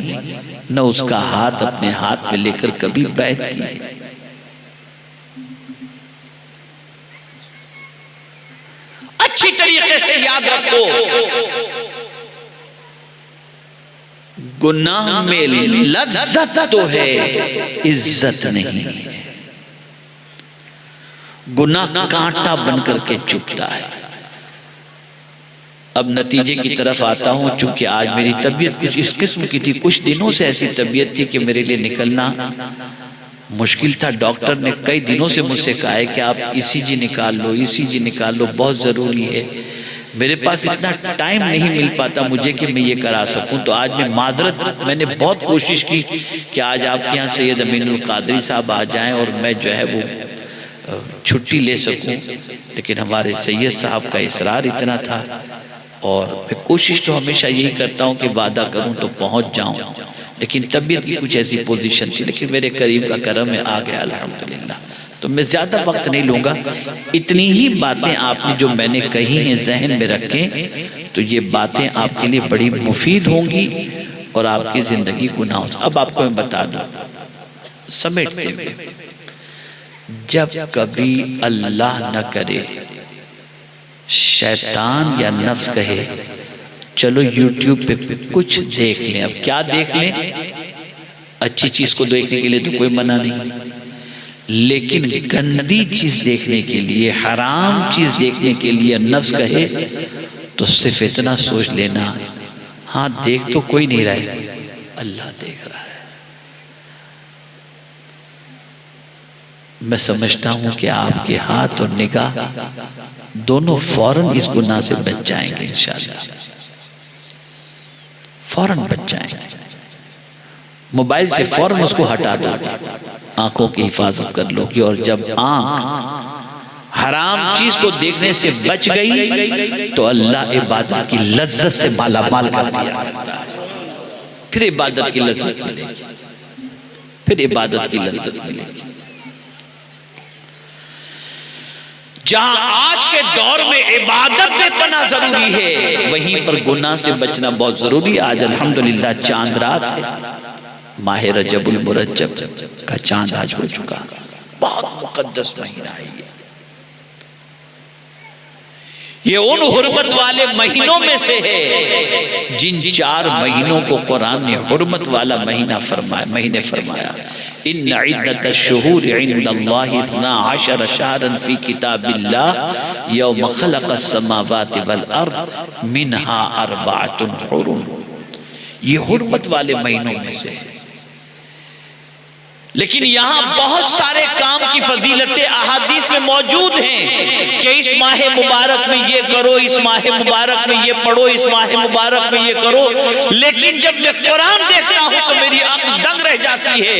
نہ اس کا ہاتھ اپنے ہاتھ میں لے کر کبھی بیعت کی۔ اچھی طریقے سے یاد رکھو، گناہ میں لذت تو ہے، عزت نہیں ہے۔ گناہ کانٹا بن کر کے چبھتا ہے۔ اب نتیجے کی طرف آتا ہوں. چونکہ آج میری طبیعت کچھ اس قسم کی تھی، کچھ دنوں سے ایسی طبیعت تھی کہ میرے لیے نکلنا مشکل تھا. ڈاکٹر نے کئی دنوں سے مجھ سے کہا ہے کہ آپ ECG نکال لو، ECG نکال لو، بہت ضروری ہے. میرے پاس اتنا ٹائم نہیں مل پاتا مجھے کہ میں یہ کرا سکوں. تو آج میں نے بہت کوشش کی کہ آج آپ کے یہاں سید امین القادری صاحب آ جائیں اور میں جو ہے وہ چھٹی لے سکوں. لیکن ہمارے سید صاحب کا اصرار اتنا تھا، اور میں کوشش تو ہمیشہ یہی کرتا ہوں کہ وعدہ کروں تو پہنچ جاؤں. لیکن طبیعت کی کچھ ایسی پوزیشن تھی، لیکن میرے قریب کا کرم میں آ گیا الحمدللہ. تو میں زیادہ وقت نہیں لوں گا. اتنی ہی باتیں آپ نے جو میں نے کہی ہیں ذہن میں رکھیں، تو یہ باتیں آپ کے لیے بڑی مفید ہوں گی اور آپ کی زندگی گناہوں سے. اب آپ کو میں بتا دوں سمیٹتے ہوئے، جب کبھی اللہ نہ کرے شیطان یا نفس کہے چلو یوٹیوب پہ کچھ دیکھ لیں، اب کیا دیکھ لیں؟ اچھی چیز کو دیکھنے کے لیے تو کوئی منع نہیں، لیکن گندی چیز دیکھنے کے لیے، حرام چیز دیکھنے کے لیے نفس کہے تو صرف اتنا سوچ لینا، ہاں دیکھ تو کوئی نہیں رہا ہے، اللہ دیکھ رہا ہے. میں سمجھتا ہوں کہ آپ کے ہاتھ اور نگاہ دونوں فوراً اس گناہ سے بچ جائیں گے انشاءاللہ، فوراً بچ جائیں گے. موبائل سے فوراً اس کو ہٹا دو گے، آنکھوں کی حفاظت کر لو گی. اور جب آنکھ حرام چیز کو دیکھنے سے بچ گئی تو اللہ عبادت کی لذت سے مالا مال کر دیا کرتا ہے. پھر عبادت کی لذت ملے گی، پھر عبادت کی لذت ملے گی. جہاں آج کے دور میں عبادت میں پناہ ضروری ہے، وہیں پر گناہ سے بچنا بہت ضروری ہے. آج الحمدللہ چاند رات ہے، ماہ رجب المرجب کا چاند آج ہو چکا. بہت مقدس مہینہ ہے یہ ان حرمت والے مہینوں میں سے ہے جن 4 مہینوں کو قرآن نے حرمت والا مہینے فرمایا. ان عدت الشہور عند اللہ 12 شہرا فی کتاب اللہ یوم خلق السماوات والارض منها 4 حرم. یہ حرمت والے مہینوں میں سے ہے. لیکن یہاں بہت سارے کام کی فضیلتیں احادیث میں موجود ہیں کہ اس ماہ مبارک میں یہ کرو، اس ماہ مبارک میں یہ پڑھو، اس ماہ مبارک میں یہ کرو. لیکن جب میں قرآن دیکھتا ہوں تو میری عقل دنگ رہ جاتی ہے.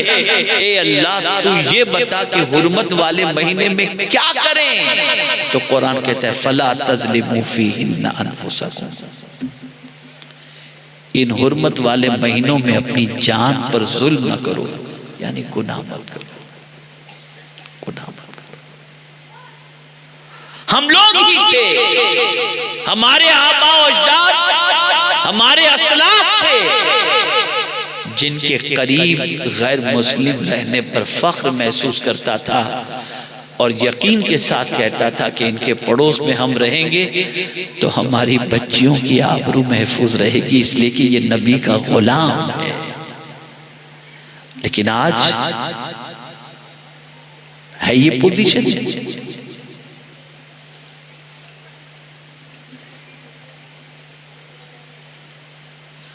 اے اللہ تو یہ بتا کہ حرمت والے مہینے میں کیا کریں؟ تو قرآن کہتا ہے فَلَا تَظْلِمُوا فِيهِنَّ أَنفُسَكُمْ. ان حرمت والے مہینوں میں اپنی جان پر ظلم نہ کرو، یعنی گناہ مت کرو، گناہ مت کرو. ہم لوگ ہی تھے، ہمارے آباء و اجداد، ہمارے اسلاف تھے جن کے قریب غیر مسلم رہنے پر فخر محسوس کرتا تھا اور یقین کے ساتھ کہتا تھا کہ ان کے پڑوس میں ہم رہیں گے تو ہماری بچیوں کی آبرو محفوظ رہے گی، اس لیے کہ یہ نبی کا غلام ہے. لیکن آج ہے یہ پوزیشن.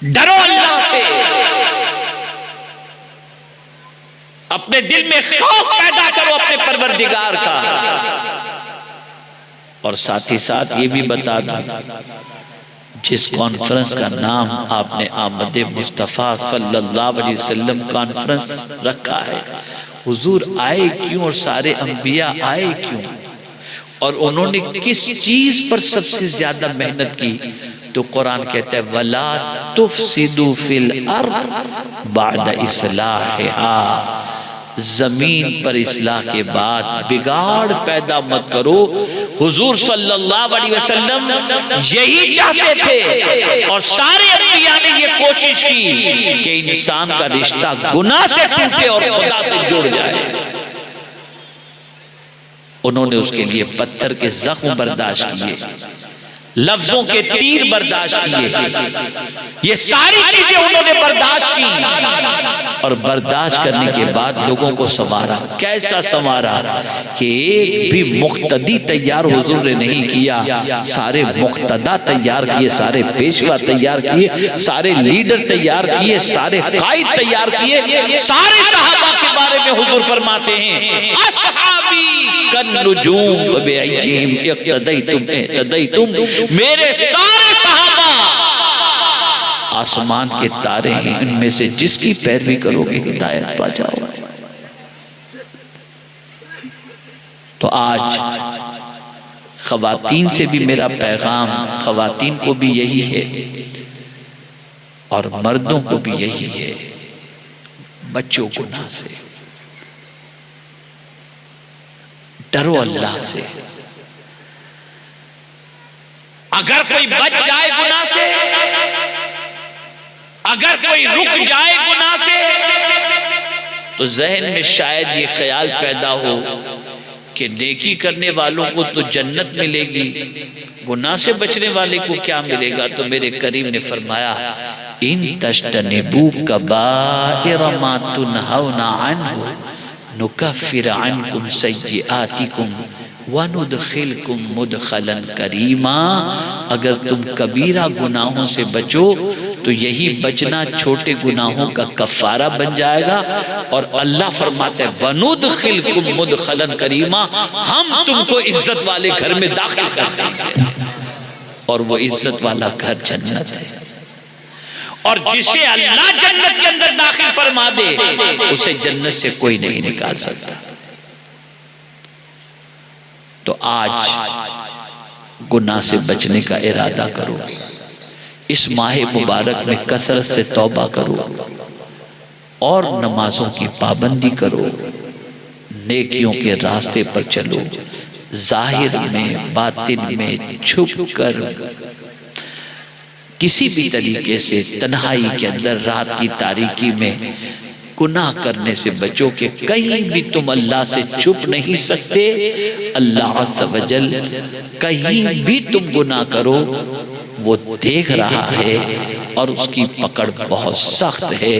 ڈرو اللہ سے، اپنے دل میں خوف پیدا کرو اپنے پروردگار کا. اور ساتھ ہی ساتھ یہ بھی بتا دوں، جس کانفرنس کا نام آپ نے آمد مصطفیٰ صلی اللہ علیہ وسلم کانفرنس رکھا ہے، حضور آئے کیوں اور سارے انبیاء آئے کیوں اور انہوں نے کس چیز پر سب سے زیادہ محنت کی؟ تو قرآن کہتا ہے وَلَا تُفْسِدُوا فِي الْأَرْضِ بَعْدَ إِصْلَاحِهَا. زمین پر اصلاح کے بعد بگاڑ پیدا مت کرو. حضور صلی اللہ علیہ وسلم یہی چاہتے تھے اور سارے انبیاء نے یہ کوشش کی کہ انسان کا رشتہ گناہ سے ٹوٹے اور خدا سے جڑ جائے. انہوں نے اس کے لیے پتھر کے زخم برداشت کیے، لفظوں کے تیر برداشت کیے، یہ ساری چیزیں انہوں نے برداشت کی، اور برداشت کرنے کے بعد لوگوں کو سنوارا۔ کیسا سنوارا کہ ایک بھی مقتدی تیار حضور نے نہیں کیا، سارے مقتدہ تیار کیے، سارے پیشوا تیار کیے، سارے لیڈر تیار کیے، سارے قائد تیار کیے۔ سارے صحابہ کے بارے میں حضور فرماتے ہیں اصحابی کالنجوم فبأیہم اقتدیتم اہتدیتم، میرے سارے صحابہ آسمان کے تارے ہیں، ان میں سے جس کی پیروی کرو گے ہدایت پا جاؤ۔ تو آج خواتین سے بھی میرا پیغام، خواتین کو بھی یہی ہے اور مردوں کو بھی یہی ہے، بچوں گناہ سے ڈرو، اللہ سے۔ اگر کوئی بچ جائے گناہ سے، اگر کوئی رک جائے گناہ سے، تو ذہن میں شاید یہ خیال پیدا ہو کہ نیکی کرنے والوں کو تو جنت ملے گی، گناہ سے بچنے والے کو کیا ملے گا؟ تو میرے کریم نے فرمایا ان تجتنبوا کبائر ما تنہون عنہ نکفر عنکم سیئاتکم وندخلکم مدخلا کریما۔ اگر تم کبیرہ گناہوں سے بچو تو یہی بچنا چھوٹے گناہوں کا کفارہ بن جائے گا، اور اللہ فرماتے ہیں وندخلکم مدخلا کریما، ہم تم کو عزت والے گھر میں داخل کر دیں گے، اور وہ عزت والا گھر جنت ہے۔ اور جسے اللہ جنت کے اندر داخل فرما دے اسے جنت سے کوئی نہیں نکال سکتا۔ تو آج گناہ سے بچنے کا ارادہ کرو، اس ماہ مبارک میں کثرت سے توبہ کرو، اور نمازوں کی پابندی کرو، نیکیوں کے راستے پر چلو، ظاہر میں باطن میں چھپ کر کسی بھی طریقے سے تنہائی کے اندر رات کی تاریکی میں گناہ کرنے سے بچو، کہ کہیں بھی تم اللہ سے چھپ نہیں سکتے۔ اللہ عز و جل کہیں بھی تم گناہ کرو وہ دیکھ رہا ہے، اور اس کی پکڑ بہت سخت ہے،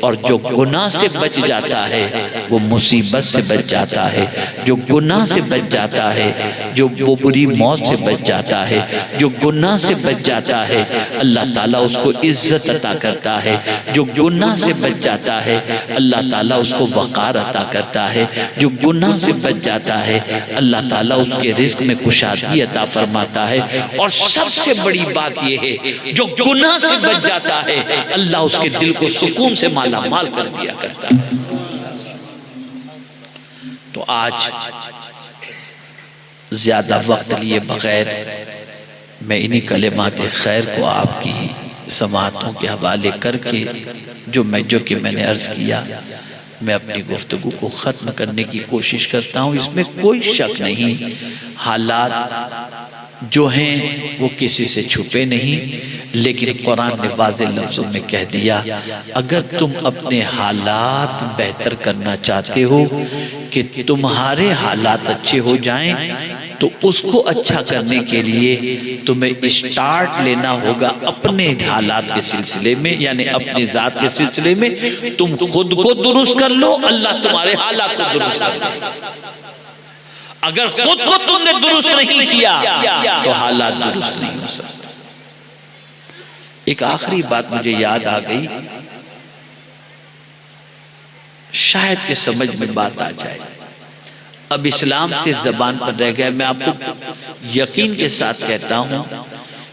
اور جو گناہ سے بچ جاتا ہے وہ مصیبت سے بچ جاتا ہے، جو گناہ سے بچ جاتا ہے، جو وہ بری موت سے بچ جاتا ہے، جو گناہ سے بچ جاتا ہے اللہ تعالیٰ اس کو عزت عطا کرتا ہے، جو گناہ سے بچ جاتا ہے اللہ تعالیٰ اس کو وقار عطا کرتا ہے، جو گناہ سے بچ جاتا ہے اللہ تعالیٰ اس کے رزق میں کشادگی عطا فرماتا ہے، اور سب سے بڑی بات یہ ہے جو گناہ سے بچ جاتا ہے اللہ اس کے دل کو سکون سے مالا مال کر دیا کرتا ہے۔ تو آج زیادہ وقت لیے بغیر میں انہی کلمات خیر کو آپ کی سماعتوں کے حوالے کر کے جو کہ میں نے عرض کیا، میں اپنی گفتگو کو ختم کرنے کی کوشش کرتا ہوں۔ اس میں کوئی شک نہیں، حالات جو ہیں وہ کسی سے چھپے نہیں، لیکن قرآن نے واضح لفظوں میں کہہ دیا اگر تم اپنے حالات بہتر کرنا چاہتے ہو کہ تمہارے حالات اچھے ہو جائیں، تو اس کو اچھا کرنے کے لیے تمہیں اسٹارٹ لینا ہوگا اپنے حالات کے سلسلے میں، یعنی اپنی ذات کے سلسلے میں۔ تم خود کو درست کر لو، اللہ تمہارے حالات کو درست کر لو۔ اگر خود کو تم نے درست نہیں کیا تو حالات درست نہیں ہو سکتے۔ ایک آخری بات مجھے یاد آ گئی، شاید کہ سمجھ میں بات آ جائے۔ اب اسلام صرف زبان پر رہ گیا۔ میں آپ کو یقین کے ساتھ کہتا ہوں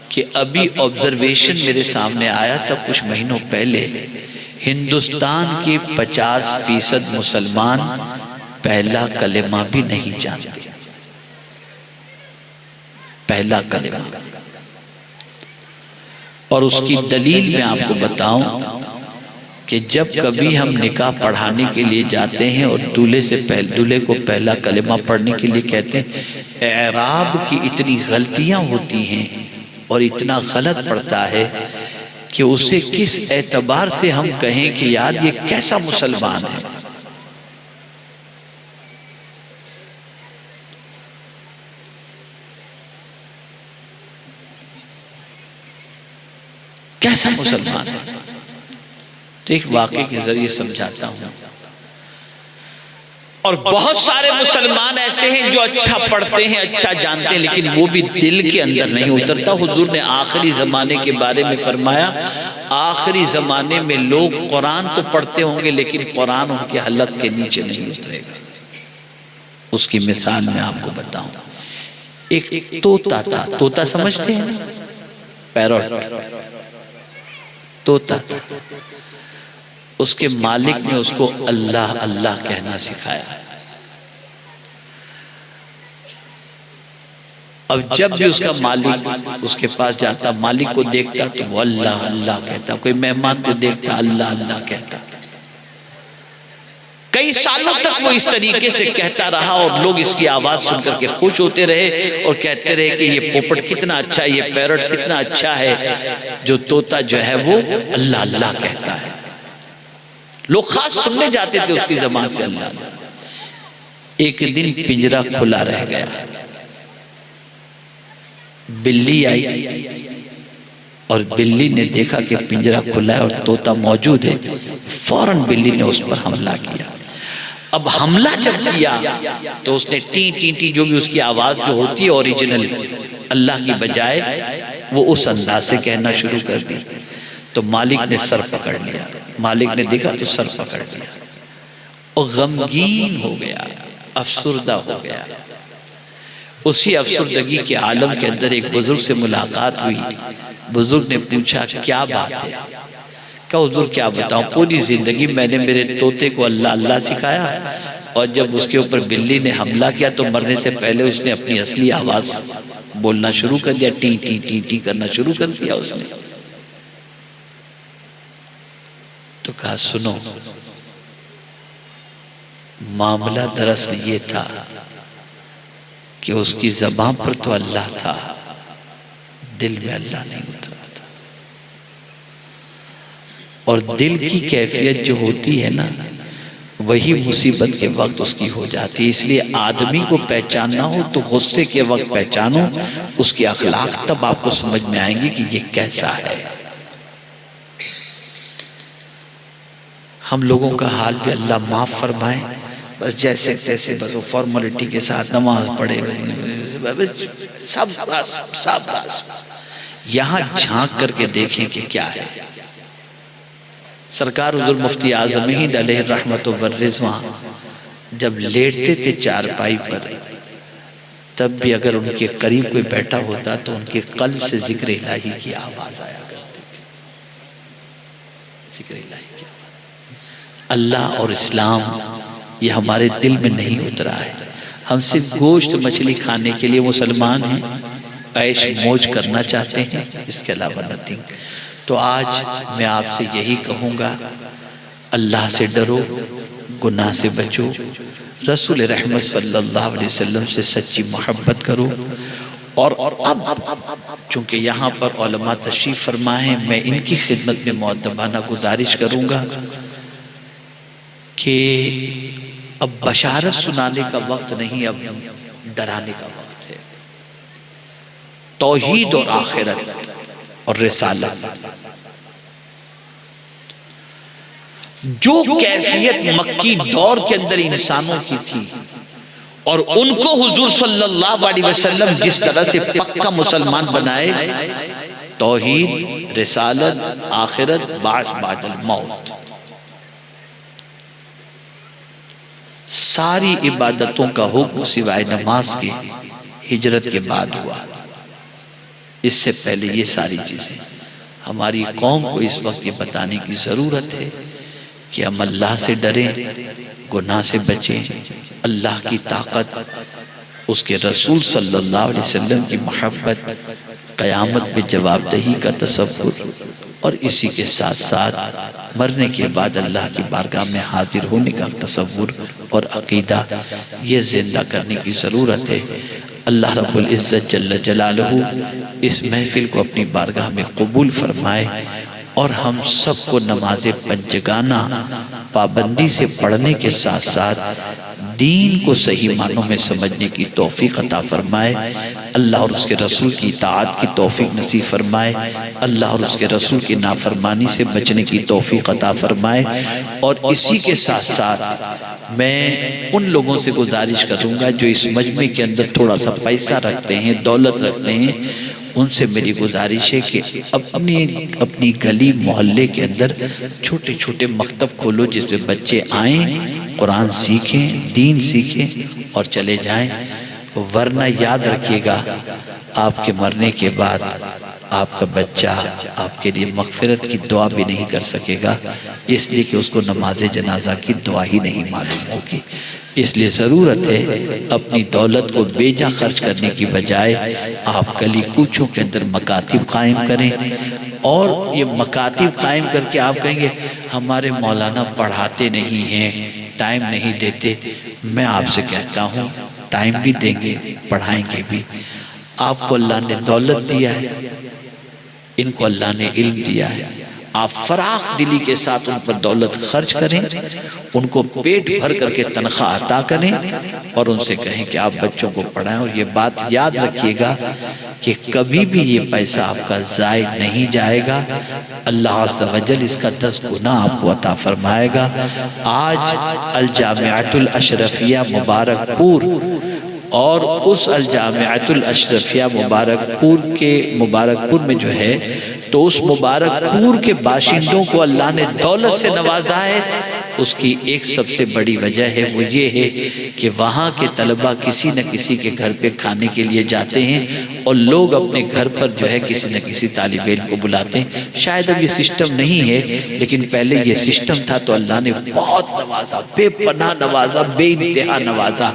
کہ ابھی آبزرویشن میرے سامنے آیا تھا کچھ مہینوں پہلے، ہندوستان کے 50% مسلمان پہلا کلمہ بھی نہیں جانتے، پہلا کلمہ۔ اور اس کی دلیل میں آپ کو بتاؤں کہ جب کبھی ہم نکاح پڑھانے کے لیے جاتے ہیں اور دولہے کو پہلا کلمہ پڑھنے کے لیے کہتے ہیں، اعراب کی اتنی غلطیاں ہوتی ہیں اور اتنا غلط پڑتا ہے کہ اسے کس اعتبار سے ہم کہیں کہ یار یہ کیسا مسلمان ہے۔ کیسا مسلمان ہے؟ تو ایک واقعے کے ذریعے سمجھاتا ہوں. اور بہت سارے مسلمان ایسے ہیں جو اچھا پڑھتے ہیں، اچھا جانتے ہیں، لیکن وہ بھی دل کے اندر نہیں اترتا. حضور نے آخری زمانے کے بارے میں فرمایا آخری زمانے میں لوگ قرآن تو پڑھتے ہوں گے لیکن قرآن ان کے حلق کے نیچے نہیں اترے گا. اس کی مثال میں آپ کو بتاؤں. ایک طوطا تھا. طوطا سمجھتے ہیں نا؟ پیروٹ. طوطا تھا. اس کے مالک نے اس کو اللہ اللہ کہنا سکھایا. اب جب بھی اس کا مالک اس کے پاس جاتا، مالک کو دیکھتا تو وہ اللہ اللہ کہتا. کوئی مہمان کو دیکھتا اللہ اللہ کہتا. کئی سالوں تک وہ اس طریقے سے کہتا رہا اور لوگ اس کی آواز سن کر کے خوش ہوتے رہے اور کہتے رہے کہ یہ پوپٹ کتنا اچھا ہے، یہ پیرٹ کتنا اچھا ہے، جو طوطا جو ہے وہ اللہ اللہ کہتا ہے. لوگ خاص سننے جاتے تھے اس کی زبان سے اللہ. ایک دن پنجرہ کھلا رہ گیا. بلی آئی اور بلی نے دیکھا کہ پنجرہ کھلا ہے اور طوطا موجود ہے. فوراً بلی نے اس پر حملہ کیا. اب حملہ جب کیا تو اس نے ٹی ٹی ٹی جو بھی اس کی آواز جو ہوتی ہے اوریجنل اللہ کی بجائے وہ اس انداز سے کہنا شروع کر دی. تو مالک نے سر پکڑ لیا. مالک نے دیکھا تو سر پکڑ لیا اور غمگین ہو گیا، افسردہ ہو گیا. اسی افسردگی کے عالم کے اندر ایک بزرگ سے ملاقات ہوئی. بزرگ نے پوچھا کیا بات ہے؟ کہا حضور کیا بتاؤں، پوری زندگی میں نے میرے طوطے کو اللہ اللہ سکھایا اور جب اس کے اوپر بلی نے حملہ کیا تو مرنے سے پہلے اس نے اپنی اصلی آواز بولنا شروع کر دیا، ٹی ٹی ٹی ٹی کرنا شروع کر دیا اس نے. تو کہا سنو، معاملہ دراصل یہ تھا کہ اس کی زبان پر تو اللہ تھا، دل میں اللہ نہیں اترا تھا. اور دل کی کیفیت جو ہوتی ہے نا وہی مصیبت کے وقت اس کی ہو جاتی ہے. اس لیے آدمی کو پہچاننا ہو تو غصے کے وقت پہچانو اس کے اخلاق، تب آپ کو سمجھ میں آئیں گے کہ یہ کیسا ہے. ہم لوگوں کا حال بھی اللہ معاف فرمائے، بس جیسے تیسے بس وہ فارملٹی کے ساتھ نماز پڑھے سب بس. یہاں جھانک کر کے دیکھیں کہ کیا ہے. سرکار حضور مفتی اعظم ہند علیہ الرحمت والرضوان جب لیٹتے تھے چارپائی پر، تب بھی اگر ان کے قریب کوئی بیٹھا ہوتا تو ان کے قلب سے ذکر الہی کی آواز آیا کرتی تھی. ذکر الہی کی آواز. اللہ اور اسلام یہ ہمارے دل میں نہیں اترا ہے. ہم صرف گوشت مچھلی کھانے کے لیے مسلمان ہیں، عیش موج کرنا چاہتے ہیں، اس کے علاوہ نتھنگ. تو آج میں آپ سے یہی کہوں گا، اللہ سے ڈرو، گناہ سے بچو، رسول رحمت صلی اللہ علیہ وسلم سے سچی محبت کرو. اور اب چونکہ یہاں پر علماء تشریف فرما ہیں، میں ان کی خدمت میں مؤدبانہ گزارش کروں گا کہ اب بشارت سنانے کا وقت نہیں، اب ڈرانے کا وقت ہے. توحید اور آخرت اور رسالت، جو کیفیت مکی دور کے اندر انسانوں کی تھی اور ان کو حضور صلی اللہ علیہ وسلم جس طرح سے پکا مسلمان بنائے، توحید، رسالت، آخرت، بعث بعد الموت. ساری عبادتوں کا حکم سوائے نماز کے ہجرت کے بعد ہوا. اس سے پہلے یہ ساری چیزیں ہماری قوم کو اس وقت یہ بتانے کی ضرورت ہے کہ ہم اللہ سے ڈریں، گناہ سے بچیں، اللہ کی طاقت، اس کے رسول صلی اللہ علیہ وسلم کی محبت، قیامت میں جواب دہی کا تصور، اور اسی کے ساتھ ساتھ مرنے کے بعد اللہ کی بارگاہ میں حاضر ہونے کا تصور اور عقیدہ، یہ زندہ کرنے کی ضرورت ہے. اللہ رب العزت جل جلالہ اس محفل کو اپنی بارگاہ میں قبول فرمائے اور ہم سب کو نماز پنجگانہ پابندی سے پڑھنے کے ساتھ ساتھ دین کو صحیح معنوں میں سمجھنے کی توفیق عطا فرمائے، اللہ اور اس کے رسول کی اطاعت کی توفیق نصیب فرمائے، اللہ اور اس کے رسول کی نافرمانی سے بچنے کی توفیق عطا فرمائے۔ اور اسی کے ساتھ ساتھ میں ان لوگوں سے گزارش کروں گا جو اس مجمع کے اندر تھوڑا سا پیسہ رکھتے ہیں، دولت رکھتے ہیں، ان سے میری گزارش ہے کہ اپنی گلی محلے کے اندر چھوٹے چھوٹے مکتب کھولو جس میں بچے آئیں، قرآن سیکھیں، دین سیکھیں اور چلے جائیں۔ ورنہ یاد رکھیے گا آپ کے مرنے کے بعد آپ کا بچہ آپ کے لیے مغفرت کی دعا بھی نہیں کر سکے گا، اس لیے کہ اس کو نماز جنازہ کی دعا ہی نہیں معلوم ہوگی۔ اس لیے ضرورت ہے اپنی دولت کو بے جا خرچ کرنے کی بجائے آپ گلی کوچوں کے اندر مکاتب قائم کریں، اور یہ مکاتب قائم کر کے آپ کہیں گے ہمارے مولانا پڑھاتے نہیں ہیں، ٹائم نہیں دیتے۔ میں آپ سے کہتا ہوں ٹائم بھی دیں گے، پڑھائیں گے بھی۔ آپ کو اللہ نے دولت دیا ہے، ان کو اللہ نے علم دیا ہے، آپ فراخ دلی کے ساتھ ان پر دولت خرچ کریں، ان کو پیٹ بھر کر کے تنخواہ عطا کریں، اور ان سے کہیں کہ آپ بچوں کو پڑھائیں۔ اور یہ بات یاد رکھیے گا کہ کبھی بھی یہ پیسہ آپ کا ضائع نہیں جائے گا، اللہ عز و جل اس کا 10 گنا آپ کو عطا فرمائے گا۔ آج الجامعۃ الاشرفیہ مبارک پور، اور اس الجامعۃ الاشرفیہ مبارک پور میں جو ہے تو اس مبارک پور کے باشندوں کو اللہ نے دولت سے نوازا ہے۔ اس کی ایک سب سے بڑی وجہ ہے وہ یہ ہے کہ وہاں کے طلبہ کسی نہ کسی کے گھر پہ کھانے کے لیے جاتے ہیں، اور لوگ اپنے گھر پر جو ہے کسی نہ کسی طالب علم کو بلاتے ہیں۔ شاید اب یہ سسٹم نہیں ہے، لیکن پہلے یہ سسٹم تھا، تو اللہ نے بہت نوازا، بے پناہ نوازا، بے انتہا نوازا۔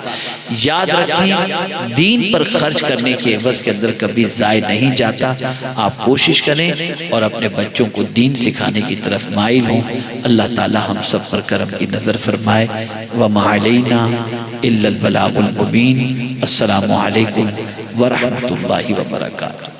یاد رکھیں دین پر خرچ کرنے کے عوض کے اندر کبھی ضائع نہیں جاتا۔ آپ کوشش کریں اور اپنے بچوں کو دین سکھانے کی طرف مائل ہوں۔ اللہ تعالی ہم سب پر کرم کی نظر فرمائے۔ وَمَا عَلَيْنَا إِلَّا الْبَلَاغُ الْمُبِينُ۔ السلام علیکم ورحمۃ اللہ وبرکاتہ۔